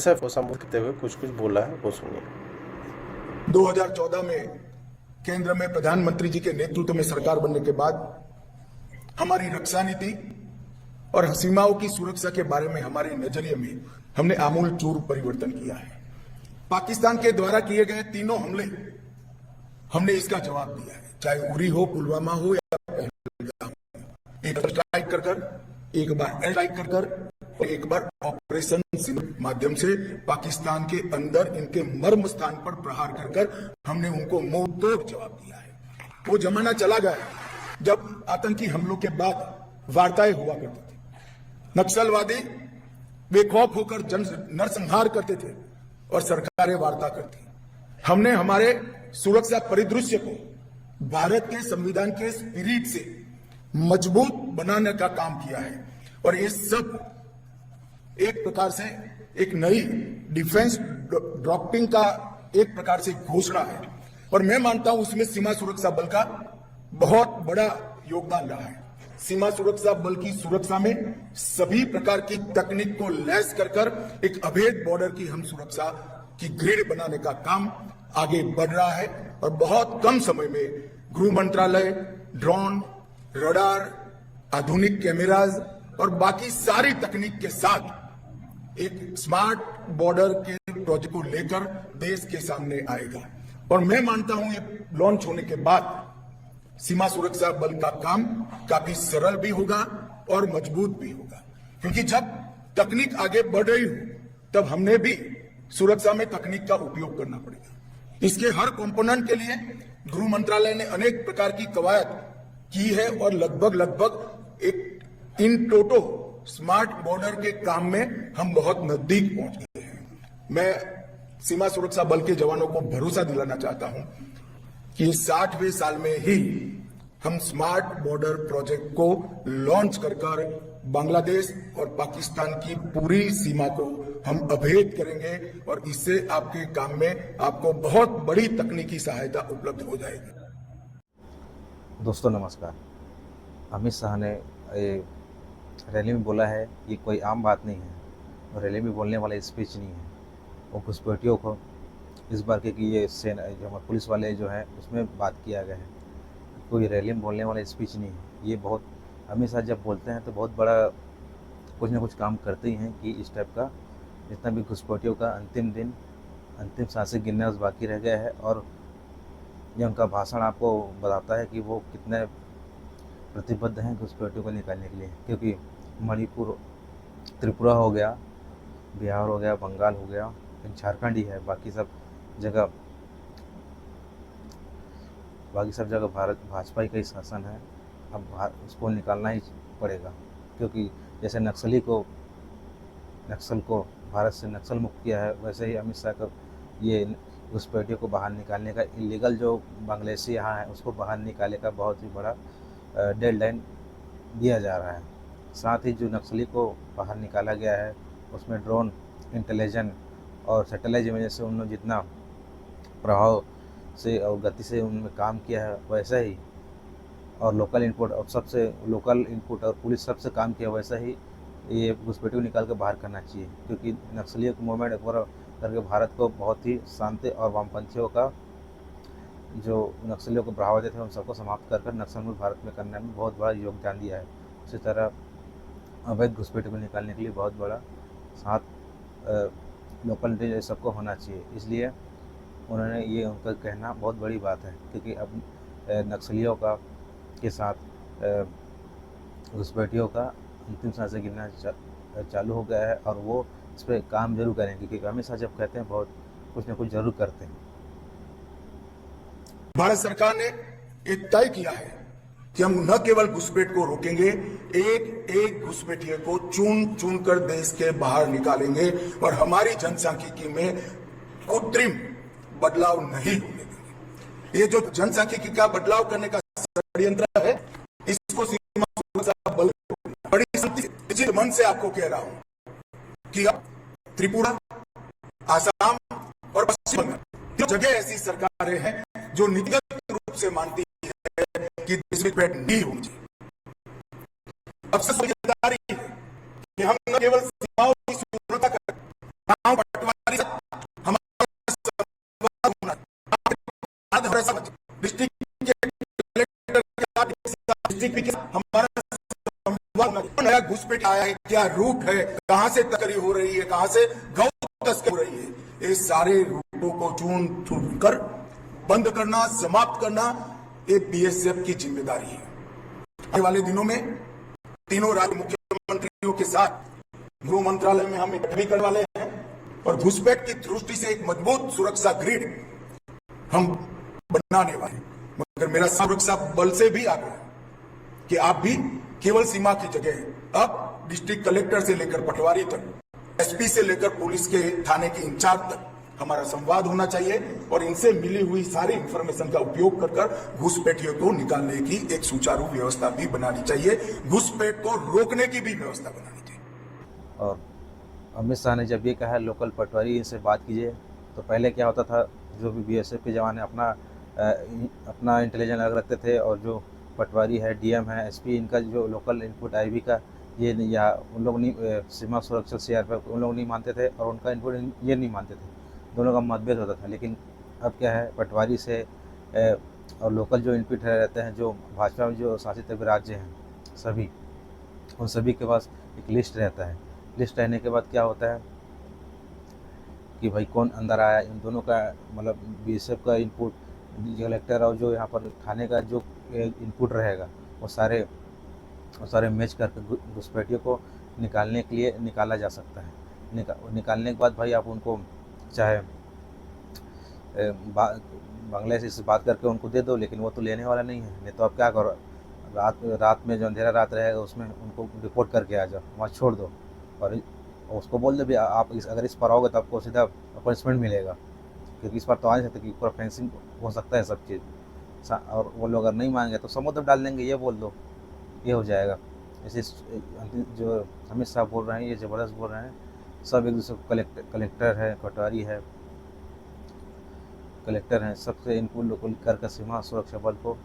SF को संबोधित करते हुए कुछ बोला है, वो सुनिए। 2014 में केंद्र में प्रधानमंत्री जी के नेतृत्व में सरकार बनने के बाद हमारी रक्षा नीति और सीमाओं की सुरक्षा के बारे में हमारे नजरिए में हमने आमूल चूर परिवर्तन किया है। पाकिस्तान के द्वारा किए गए तीनों हमले हमने इसका जवाब दिया है, चाहे उरी हो, पुलवामा हो या पहलगाम हो। एक स्ट्राइक कर एक बार एयर स्ट्राइक कर और एक बार ऑपरेशन सिंधु माध्यम से पाकिस्तान के अंदर इनके मर्म स्थान पर प्रहार कर हमने उनको मुंह तोड़ जवाब दिया है। वो जमाना चला गया जब आतंकी हमलों के बाद वार्ताएं हुआ करती थी, नक्सलवादी बेखौफ होकर नरसंहार करते थे और सरकारें वार्ता करती। हमने हमारे सुरक्षा परिदृश्य को भारत के संविधान के स्पिरिट से मजबूत बनाने का काम किया है और ये सब एक प्रकार से एक नई डिफेंस डॉक्ट्रिन का एक प्रकार से घोषणा है और मैं मानता हूं उसमें सीमा सुरक्षा बल का बहुत बड़ा योगदान रहा है। सीमा सुरक्षा बल की सुरक्षा में सभी प्रकार की तकनीक को लैस कर एक अभेद बॉर्डर की हम सुरक्षा की ग्रिड बनाने का काम आगे बढ़ रहा है और बहुत कम समय में गृह मंत्रालय ड्रोन, रडार, आधुनिक कैमराज और बाकी सारी तकनीक के साथ एक स्मार्ट बॉर्डर के प्रोजेक्ट को लेकर देश के सामने आएगा और मैं मानता हूं ये लॉन्च होने के बाद सीमा सुरक्षा बल का काम काफी सरल भी होगा और मजबूत भी होगा, क्योंकि जब तकनीक आगे बढ़ रही हो तब हमने भी सुरक्षा में तकनीक का उपयोग करना पड़ेगा। इसके हर कंपोनेंट के लिए गृह मंत्रालय ने अनेक प्रकार की कवायद की है और लगभग एक इन टोटो स्मार्ट बॉर्डर के काम में हम बहुत नजदीक पहुंच गए हैं। मैं सीमा सुरक्षा बल के जवानों को भरोसा दिलाना चाहता हूं कि 60वें साल में ही हम स्मार्ट बॉर्डर प्रोजेक्ट को लॉन्च कर बांग्लादेश और पाकिस्तान की पूरी सीमा को हम अभेद करेंगे और इससे आपके काम में आपको बहुत बड़ी तकनीकी सहायता उपलब्ध हो जाएगी। दोस्तों नमस्कार। अमित शाह ने रैली में बोला है ये कोई आम बात नहीं है और रैली में बोलने वाला स्पीच नहीं है। वो घुसपैठियों को इस बार के कि ये सेना जो हमारे पुलिस वाले जो हैं उसमें बात किया गया है, कोई रैली में बोलने वाला स्पीच नहीं है। ये बहुत अमित शाह जब बोलते हैं तो बहुत बड़ा कुछ ना कुछ काम करते ही हैं कि इस टाइप का जितना भी घुसपैठियों का अंतिम दिन अंतिम सांसें गिनना बाकी रह गया है और ये उनका भाषण आपको बताता है कि वो कितने प्रतिबद्ध हैं घुसपैठियों को निकालने के लिए, क्योंकि मणिपुर, त्रिपुरा हो गया, बिहार हो गया, बंगाल हो गया, झारखंड ही है, बाकी सब जगह भारत भाजपा का ही शासन है। अब उसको निकालना ही पड़ेगा, क्योंकि जैसे नक्सल को भारत से नक्सल मुक्त किया है, वैसे ही अमित शाह का ये घुसपैठियों को बाहर निकालने का इलीगल जो बांग्लादेशी यहाँ है उसको बाहर निकालने का बहुत ही बड़ा डेडलाइन दिया जा रहा है। साथ ही जो नक्सली को बाहर निकाला गया है उसमें ड्रोन, इंटेलिजेंस और सैटेलाइट इमेज से उन्होंने जितना प्रभाव से और गति से उनमें काम किया है वैसा ही, और लोकल इनपुट और पुलिस सबसे काम किया वैसा ही ये घुसपैठियों को निकाल कर बाहर करना चाहिए, क्योंकि नक्सलियों के मूवमेंट करके भारत को बहुत ही शांति और वामपंथियों का जो नक्सलियों को बढ़ावा देते हैं उन सबको समाप्त कर नक्सल मुक्त भारत में करने में बहुत बड़ा योगदान दिया है। उसी तरह अवैध घुसपैठियों को निकालने के लिए बहुत बड़ा साथ लोकल इंटेलिजेंस सबको होना चाहिए। इसलिए उन्होंने ये उनका कहना बहुत बड़ी बात है, क्योंकि अब नक्सलियों का के साथ घुसपैठियों का अंतिम सांसें गिनना चालू हो गया है और वो इस पर काम जरूर करेंगे, क्योंकि अमित शाह जब कहते हैं बहुत कुछ ना कुछ जरूर करते हैं। भारत सरकार ने एक तय किया है कि हम न केवल घुसपैठ को रोकेंगे, एक एक घुसपैठिए को चुन कर देश के बाहर निकालेंगे और हमारी जनसांख्यिकी में कृत्रिम बदलाव नहीं होने देंगे। ये जो जनसांख्यिकी का बदलाव करने का षड्यंत्र है, इसको सीमा सुरक्षा बल बड़ी निश्चित मन से आपको कह रहा हूं कि अब त्रिपुरा, आसाम और पश्चिम बंगाल जो जगह ऐसी सरकारें हैं जो नीतिगत रूप से मानती है कि घुसपैठ नहीं होनी चाहिए। अब जिम्मेदारी है कि हम न केवल सीमाओं की सुरक्षा करें, लेके आया है, क्या रूट है, कहां से तस्करी हो रही है, कहां से गौ तस्करी हो रही है, ये सारे रूटों को चुन कर बंद करना, समाप्त करना, ये बीएसएफ की जिम्मेदारी है। आने वाले दिनों में तीनों राज्य मुख्यमंत्रियों के साथ गृह मंत्रालय में हम भी करने वाले हैं और घुसपैठ की दृष्टि से एक मजबूत सुरक्षा ग्रिड हम बनाने वाले हैं। मगर मेरा सुरक्षा बल से भी आग्रह है कि आप भी केवल सीमा की जगह अब डिस्ट्रिक्ट कलेक्टर से लेकर पटवारी तक, एसपी से लेकर पुलिस के थाने के इंचार्ज तक हमारा संवाद होना चाहिए और इनसे मिली हुई सारी इंफॉर्मेशन का उपयोग कर घुसपैठियों को निकालने की एक सुचारू व्यवस्था भी बनानी चाहिए, घुसपैठ को रोकने की भी व्यवस्था बनानी चाहिए। और अमित शाह ने जब ये कहा लोकल पटवारी से बात कीजिए, तो पहले क्या होता था, जो भी बीएसएफ के जवान अपना इंटेलिजेंस अलग रखते थे और जो पटवारी है, डीएम है, एसपी, इनका जो लोकल इनपुट आईबी का ये या उन लोग नहीं, सीमा सुरक्षा सीआरपीएफ उन लोग नहीं मानते थे और उनका इनपुट ये नहीं मानते थे, दोनों का मतभेद होता था। लेकिन अब क्या है, पटवारी से और लोकल जो इनपुट रहते हैं, जो भाजपा में जो शासित अभी राज्य हैं सभी, उन सभी के पास एक लिस्ट रहता है। लिस्ट रहने के बाद क्या होता है कि भाई कौन अंदर आया, इन दोनों का मतलब बीएसएफ का इनपुट, कलेक्टर और जो यहाँ पर थाने का जो इनपुट रहेगा, वो सारे मैच करके घुसपैठियों को निकालने के लिए निकाला जा सकता है। निकालने के बाद भाई आप उनको चाहे बांग्लादेश से बात करके उनको दे दो, लेकिन वो तो लेने वाला नहीं है। नहीं तो आप क्या करो, रात में जो अंधेरा रात रहेगा उसमें उनको रिपोर्ट करके आ जाओ, वहाँ छोड़ दो और उसको बोल दो भी आप अगर इस पर आओगे तो आपको सीधा पनिशमेंट मिलेगा, क्योंकि इस पर तो आ नहीं सकते, क्योंकि पूरा फेंसिंग हो सकता है सब चीज़। और वो लोग अगर नहीं मांगे तो समुद्र डाल देंगे, ये बोल दो, ये हो जाएगा। ऐसे जो अमित शाह बोल रहे हैं ये ज़बरदस्त बोल रहे हैं। सब एक दूसरे को कलेक्टर है, कलेक्टर हैं, सबसे इनपुट लोकल कर सीमा सुरक्षा बल को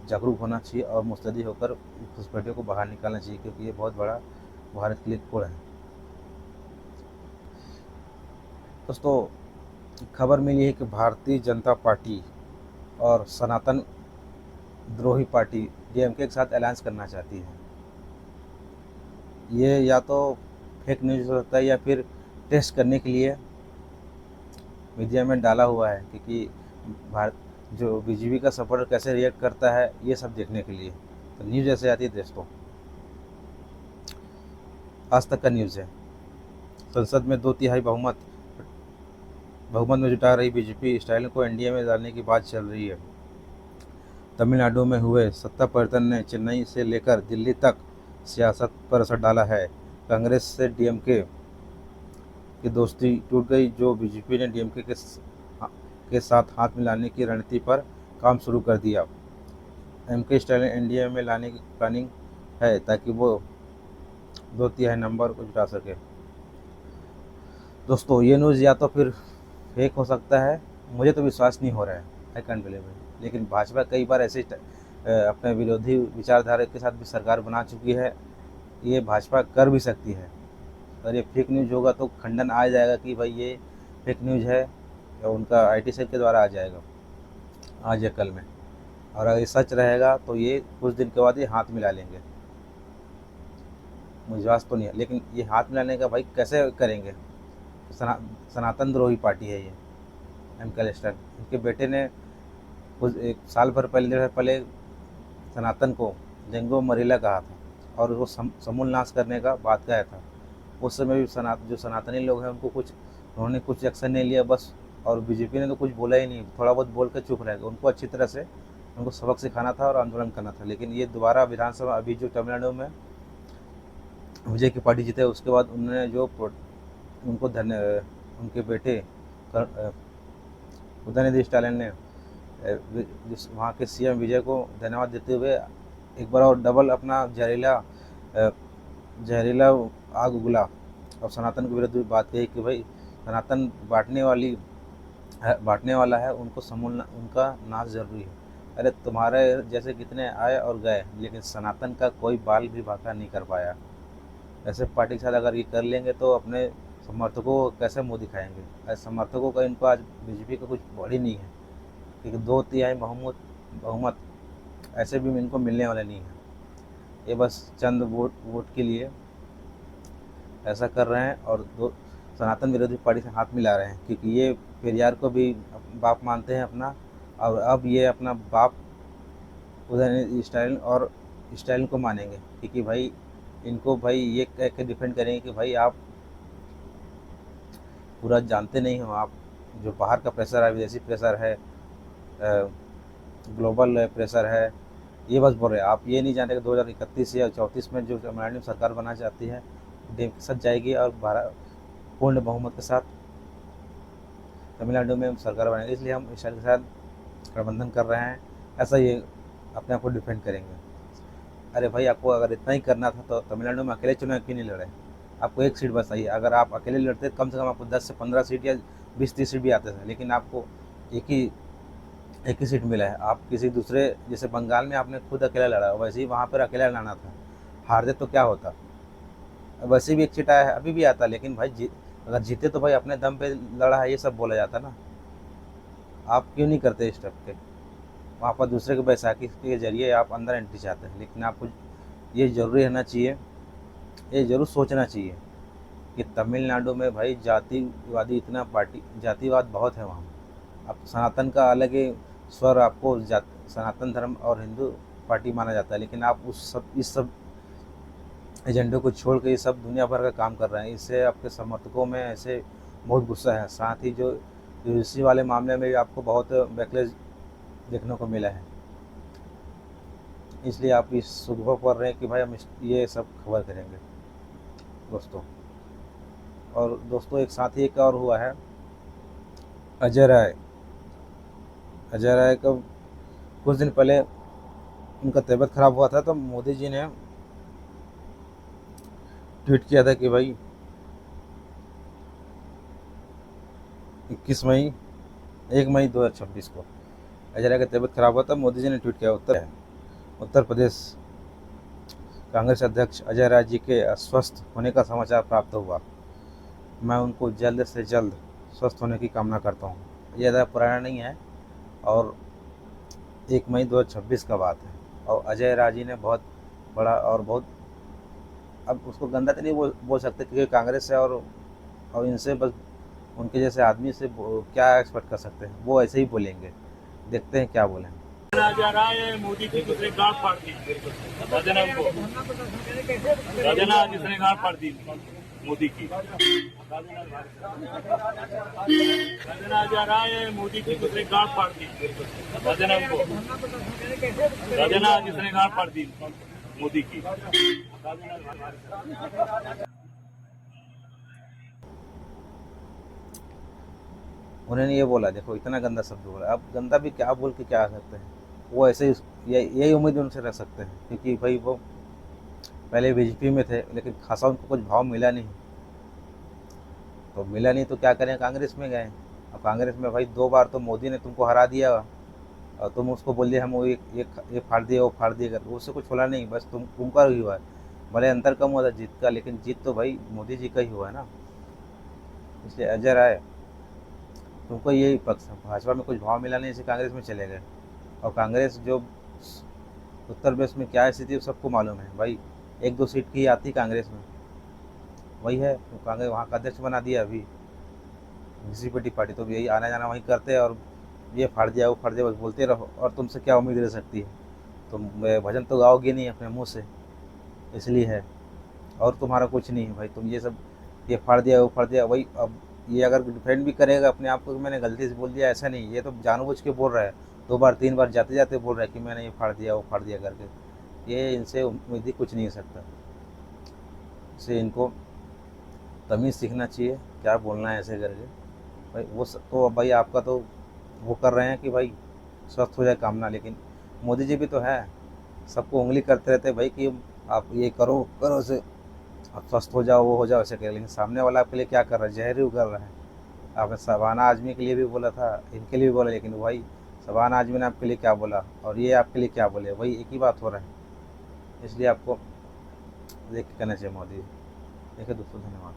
जागरूक होना चाहिए और मुस्तैदी होकर घुसपैठियों को बाहर निकालना चाहिए, क्योंकि ये बहुत बड़ा भारत के लिए कोड है। दोस्तों, खबर मिली है कि भारतीय जनता पार्टी और सनातन द्रोही पार्टी डीएमके के साथ अलायंस करना चाहती है। ये या तो फेक न्यूज़ हो सकता है या फिर टेस्ट करने के लिए मीडिया में डाला हुआ है, क्योंकि भारत जो बीजेपी का सपोर्टर कैसे रिएक्ट करता है ये सब देखने के लिए। तो न्यूज़ ऐसे आती है दोस्तों। आज तक का न्यूज़ है, संसद में 2/3 बहुमत में जुटा रही बीजेपी स्टालिन को एनडीए में डालने की बात चल रही है। तमिलनाडु में हुए सत्ता परिवर्तन ने चेन्नई से लेकर दिल्ली तक सियासत पर असर डाला है। कांग्रेस से डीएमके की दोस्ती टूट गई, जो बीजेपी ने डीएमके के साथ हाथ मिलाने की रणनीति पर काम शुरू कर दिया। एमके स्टालिन एनडीए में लाने की प्लानिंग है ताकि वो 2/3 नंबर को जुटा सके। दोस्तों, ये न्यूज़ या तो फिर फेक हो सकता है, मुझे तो विश्वास नहीं हो रहा है, आई कैंट बिलीव इट। लेकिन भाजपा कई बार ऐसे अपने विरोधी विचारधारा के साथ भी सरकार बना चुकी है, ये भाजपा कर भी सकती है। अगर ये फेक न्यूज़ होगा तो खंडन आ जाएगा कि भाई ये फेक न्यूज़ है, या उनका आईटी सेल के द्वारा आ जाएगा आज या कल में। और अगर ये सच रहेगा तो ये कुछ दिन के बाद ये हाथ मिला लेंगे। मुझे विश्वास तो नहीं है, लेकिन ये हाथ मिलाने का भाई कैसे करेंगे? सनातन द्रोही पार्टी है ये एमके स्टालिन। इनके बेटे ने कुछ एक साल भर पहले, 1.5 साल पहले सनातन को जंगो मरीला कहा था और वो समूल नाश करने का बात कहा था। उस समय भी जो सनातनी लोग हैं उन्होंने कुछ एक्शन नहीं लिया बस, और बीजेपी ने तो कुछ बोला ही नहीं, थोड़ा बहुत बोल कर चुप रहेगा। उनको अच्छी तरह से उनको सबक सिखाना था और आंदोलन करना था। लेकिन ये दोबारा विधानसभा अभी जो तमिलनाडु में विजय की पार्टी जीते, उसके बाद उन्होंने जो उनके बेटे उदयनिधि स्टालिन ने वहाँ के सीएम विजय को धन्यवाद देते हुए एक बार और डबल अपना जहरीला आग उगला और सनातन के विरुद्ध बात कही कि भाई सनातन बांटने वाला है, उनका नाश जरूरी है। अरे तुम्हारे जैसे कितने आए और गए, लेकिन सनातन का कोई बाल भी बांका नहीं कर पाया। ऐसे पार्टी के साथ अगर ये कर लेंगे तो अपने समर्थकों को कैसे मुँह दिखाएंगे? ऐसे समर्थकों का इनको आज बीजेपी का कुछ बड़ी नहीं है, क्योंकि 2/3 बहुमत ऐसे भी इनको मिलने वाले नहीं है। ये बस चंद वोट के लिए ऐसा कर रहे हैं और सनातन विरोधी पार्टी से हाथ मिला रहे हैं, क्योंकि ये पेरियार को भी बाप मानते हैं अपना, और अब ये अपना बाप उदयनिधि स्टालिन को मानेंगे, क्योंकि भाई इनको भाई ये कह के डिफेंड करेंगे कि भाई आप पूरा जानते नहीं हो, आप जो बाहर का प्रेशर है, विदेशी प्रेशर है, ग्लोबल प्रेशर है, ये बस बोल रहे हैं। आप ये नहीं जानते कि 2031 या 34 में जो तमिलनाडु में सरकार बनाना चाहती है डीएम के साथ जाएगी और पूर्ण बहुमत के साथ तमिलनाडु में सरकार बनेगी, इसलिए हम ईशान के साथ गठबंधन कर रहे हैं, ऐसा ये अपने आप को डिफेंड करेंगे। अरे भाई, आपको अगर इतना ही करना था तो तमिलनाडु में अकेले चुनाव क्यों नहीं लड़े? आपको एक सीट बस आई। अगर आप अकेले लड़ते कम से कम आपको 10 से 15 सीट या 20-30 सीट भी आते थे, लेकिन आपको एक ही सीट मिला है। आप किसी दूसरे, जैसे बंगाल में आपने खुद अकेला लड़ा, वैसे ही वहाँ पर अकेला लड़ना था। हारते तो क्या होता, वैसे भी एक सीट आया है, अभी भी आता, लेकिन भाई अगर जीते तो भाई अपने दम पे लड़ा है, ये सब बोला जाता ना। आप क्यों नहीं करते इस स्टेप के? वहाँ पर दूसरे के बैसाखी के जरिए आप अंदर एंट्री चाहते हैं, लेकिन आपको ये जरूरी रहना चाहिए, ये जरूर सोचना चाहिए कि तमिलनाडु में भाई जातिवादी इतना जातिवाद बहुत है वहाँ। अब सनातन का अलग ही स्वर, आपको सनातन धर्म और हिंदू पार्टी माना जाता है, लेकिन आप इस सब एजेंडे को छोड़ के ये सब दुनिया भर का काम कर रहे हैं। इससे आपके समर्थकों में ऐसे बहुत गुस्सा है। साथ ही जो यूजीसी वाले मामले में भी आपको बहुत बैकलेस देखने को मिला है, इसलिए आप इस सुबह पढ़ रहे हैं कि भाई हम ये सब खबर करेंगे दोस्तों। और दोस्तों, एक साथ ही एक और हुआ है, अजय राय का कुछ दिन पहले उनका तबीयत खराब हुआ था, तो मोदी जी ने ट्वीट किया था कि भाई 1 मई 2026 को अजय राय का तबीयत खराब हुआ था। मोदी जी ने ट्वीट किया, उत्तर प्रदेश कांग्रेस अध्यक्ष अजय राय जी के अस्वस्थ होने का समाचार प्राप्त हुआ। मैं उनको जल्द से जल्द स्वस्थ होने की कामना करता हूँ। ये ज़्यादा पुराना नहीं है और 1 मई 2026 का बात है। और अजय राय जी ने बहुत बड़ा और बहुत, अब उसको गंदा तो नहीं बोल सकते, क्योंकि कांग्रेस है और इनसे बस उनके जैसे आदमी से क्या एक्सपेक्ट कर सकते हैं, वो ऐसे ही बोलेंगे। देखते हैं क्या बोलें। जा रहा है मोदी की दूसरे गांठ फाड़ दी राजना को, राजना जिसने गांठ फाड़ दी मोदी की। राजना जा रहा है मोदी की दूसरे गांठ फाड़ दी राजना को, राजना जिसने गांठ फाड़ दी मोदी की। उन्होंने ये बोला, देखो इतना गंदा शब्द बोला। अब गंदा भी क्या बोल के क्या आ सकते हैं, वो ऐसे ही यही उम्मीद उनसे रख सकते हैं, क्योंकि भाई वो पहले बीजेपी में थे, लेकिन खासा उनको कुछ भाव मिला नहीं, तो क्या करें, कांग्रेस में गए। अब कांग्रेस में भाई 2 बार तो मोदी ने तुमको हरा दिया और तुम उसको बोल दिया हम वो ये फाड़ दिया वो फाड़ दिया, कर उससे कुछ होला नहीं, बस तुमका ही हुआ है। भले अंतर कम हुआ था जीत का, लेकिन जीत तो भाई मोदी जी का ही हुआ है ना। इसलिए अजय राय, तुमको यही पक्ष, भाजपा में कुछ भाव मिला नहीं, इसे कांग्रेस में चले गए। और कांग्रेस जो उत्तर प्रदेश में क्या स्थिति है सबको मालूम है भाई, 1-2 सीट की आती कांग्रेस में, वही है। तो कांग्रेस वहाँ का अध्यक्ष बना दिया अभी घिसी पार्टी, तो यही आना जाना वहीं करते हैं और ये फाड़ दिया वो फाड़ दिया बस बोलते रहो, और तुमसे क्या उम्मीद रह सकती है? तुम भजन तो गाओगे नहीं अपने मुँह से, इसलिए है, और तुम्हारा कुछ नहीं है भाई। तुम ये सब ये फाड़ दिया वो फाड़ दिया, वही। अब ये अगर डिफेंड भी करेगा अपने आप को कि मैंने गलती से बोल दिया, ऐसा नहीं, ये तो जानबूझ के बोल रहा है। 2 बार 3 बार जाते जाते बोल रहा है कि मैंने ये फाड़ दिया वो फाड़ दिया करके। ये इनसे उम्मीद ही कुछ नहीं हो सकता। इससे इनको तमीज़ सीखना चाहिए, क्या बोलना है ऐसे करके भाई। वो तो भाई आपका तो वो कर रहे हैं कि भाई स्वस्थ हो जाए कामना, लेकिन मोदी जी भी तो है, सबको उंगली करते रहते हैं भाई कि आप ये करो से आप स्वस्थ हो जाओ, वो हो जाओ, ऐसे करें। लेकिन सामने वाला आपके लिए क्या कर रहा है? जहर ही उगल रहा है। आपने शबाना आजमी के लिए भी बोला था, इनके लिए भी बोला, लेकिन भाई शबाना आजमी ने आपके लिए क्या बोला और ये आपके लिए क्या बोले, वही एक ही बात हो रहा है। इसलिए आपको देख के करना चाहिए मोदी। देखिए दोस्तों, धन्यवाद।